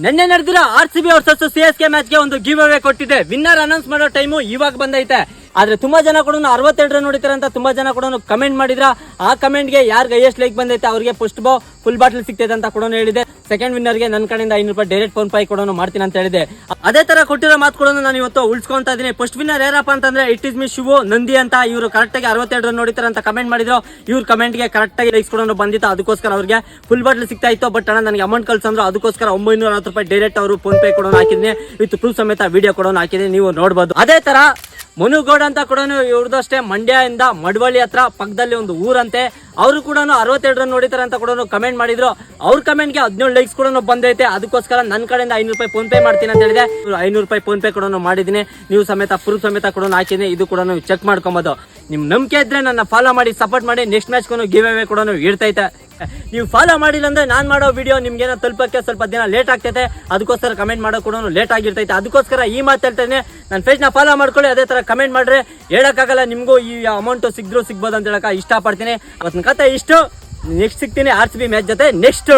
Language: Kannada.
ನಿನ್ನೆ ನಡೆದಿರೋ RCB ವರ್ಸಸ್ CSK ಮ್ಯಾಚ್ ಗೆ ಒಂದು ಗಿವ್ ಅವೇ ಕೊಟ್ಟಿದೆ. ವಿನ್ನರ್ ಅನೌನ್ಸ್ ಮಾಡೋ ಟೈಮು ಇವಾಗ ಬಂದೈತೆ. ಆದ್ರೆ ತುಂಬಾ ಜನ ಕೂಡ 62 ರನ್ ಹೊಡಿತಾರೆ ಅಂತ ತುಂಬಾ ಜನ ಕೂಡ ಕಮೆಂಟ್ ಮಾಡಿದ್ರ. ಆ ಕಮೆಂಟ್ ಗೆ ಯಾರಿಗೆ ಹೈಯೆಸ್ಟ್ ಲೈಕ್ ಬಂದೈತೆ ಅವ್ರಿಗೆ ಫಸ್ಟ್ ಬೋ ಫುಲ್ ಬಾಟಲ್ ಸಿಗ್ತೈತೆ ಅಂತ ಕೂಡ ಹೇಳಿದೆ. ಸೆಕೆಂಡ್ ವಿನ್ನರ್ ಗೆ ನನ್ನ ಕಡೆಯಿಂದ 500 ರೂಪಾಯಿ ಡೈರೆಕ್ಟ್ ಫೋನ್ ಪೇ ಕೂಡ ಮಾಡ್ತೀನಿ ಅಂತ ಹೇಳಿದೆ. ಅದೇ ತರ ಕೊಟ್ಟಿರೋ ಮಾತು ಕೂಡ ನಾನು ಇವತ್ತು ಉಳಿಸ್ಕೊಂತ ಇದೀನಿ. ಫಸ್ಟ್ ವಿನ್ನರ್ ಯಾರಪ್ಪ ಅಂತಂದ್ರೆ ಇಟ್ ಇಸ್ ಮಿ ಶಿವು ನಂದಿ ಅಂತ. ಇವರು ಕರೆಕ್ಟ್ ಆಗಿ 62 ರನ್ ಹೊಡಿತಾರೆ ಅಂತ ಕಮೆಂಟ್ ಮಾಡಿದ್ರು. ಇವ್ರ ಕಮೆಂಟ್ ಗೆ ಕರೆಕ್ಟ್ ಆಗಿ ಲೈಕ್ಸ್ ಕೂಡ ಬಂದಿತ್ತು. ಅದಕ್ಕೋಸ್ಕರ ಅವ್ರಿಗೆ ಫುಲ್ ಬಾಟಲ್ ಸಿಗ್ತಾ ಇತ್ತು. ಬಟ್ ಅಣ್ಣ ನನಗೆ ಅಮೌಂಟ್ ಕಳ್ಸಂದ್ರು. ಅದಕ್ಕೋಸ್ಕರ 960 ರೂಪಾಯಿ ಡೈರೆಕ್ಟ್ ಅವರು ಫೋನ್ ಪೇ ಕೂಡ ಹಾಕಿದ್ನಿ. ವಿತ್ ಪ್ರೂಫ್ ಸಮೇತ ವಿಡಿಯೋ ಕೂಡ ಹಾಕಿದ್ನಿ, ನೀವು ನೋಡಬಹುದು. ಅದೇ ತರ ಮನುಗೌಡ ಅಂತ ಕೂಡ ಇವ್ರದ್ದು ಅಷ್ಟೇ ಮಂಡ್ಯ ಇಂದ ಮಡವಳ್ಳಿ ಹತ್ರ ಪಕ್ಕದಲ್ಲಿ ಒಂದು ಊರಂತೆ. ಅವರು ಕೂಡ 62 ರನ್ ಹೊಡಿತಾರೆ ಅಂತ ಕೂಡ ಕಮೆಂಟ್ ಮಾಡಿದ್ರು. ಅವ್ರ ಕಮೆಂಟ್ ಗೆ 17 ಲೈಕ್ಸ್ ಕೂಡ ಬಂದೈತೆ. ಅದಕ್ಕೋಸ್ಕರ ನನ್ನ ಕಡೆಯಿಂದ 500 ರೂಪಾಯಿ ಫೋನ್ ಪೇ ಮಾಡ್ತೀನಿ ಅಂತ ಹೇಳಿದೆ. 500 ರೂಪಾಯಿ ಫೋನ್ ಪೇ ಕೂಡ ಮಾಡಿದೀನಿ. ನೀವು ಸಮೇತ ಪ್ರೂಫ್ ಸಮೇತ ಕೂಡ ಹಾಕಿದೀನಿ. ಇದು ಕೂಡ ಚೆಕ್ ಮಾಡ್ಕೊಬಹುದು. ನಿಮ್ ನಂಬಿಕೆ ಇದ್ರೆ ನನ್ನ ಫಾಲೋ ಮಾಡಿ ಸಪೋರ್ಟ್ ಮಾಡಿ. ನೆಕ್ಸ್ಟ್ ಮ್ಯಾಚ್ ಗಿವ್ ಅವೇ ಕೂಡ ಇರ್ತೈತೆ. ನೀವು ಫಾಲೋ ಮಾಡಿಲ್ಲ ಅಂದ್ರೆ ನಾನ್ ಮಾಡೋ ವಿಡಿಯೋ ನಿಮ್ಗೇನೋ ತಲುಪಕ್ಕೆ ಸ್ವಲ್ಪ ದಿನ ಲೇಟ್ ಆಗ್ತೈತೆ. ಅದಕ್ಕೋಸ್ಕರ ಕಮೆಂಟ್ ಮಾಡೋ ಕೂಡ ಲೇಟ್ ಆಗಿರ್ತೈತೆ. ಅದಕ್ಕೋಸ್ಕರ ಈ ಮಾತು ಹೇಳ್ತೇನೆ, ನನ್ನ ಪೇಜ್ ನ ಫಾಲೋ ಮಾಡ್ಕೊಳ್ಳಿ. ಅದೇ ತರ ಕಮೆಂಟ್ ಮಾಡ್ರೆ ಹೇಳಕ್ಕಾಗಲ್ಲ ನಿಮ್ಗೂ ಈ ಅಮೌಂಟ್ ಸಿಗ್ಬೋದು ಅಂತ ಹೇಳಕ್ ಇಷ್ಟಪಡ್ತೀನಿ. ಅವತ್ತಿನ ಕತೆ ಇಷ್ಟು. ನೆಕ್ಸ್ಟ್ ಸಿಗ್ತೀನಿ RCB ಮ್ಯಾಚ್ ಜೊತೆ ನೆಕ್ಸ್ಟ್.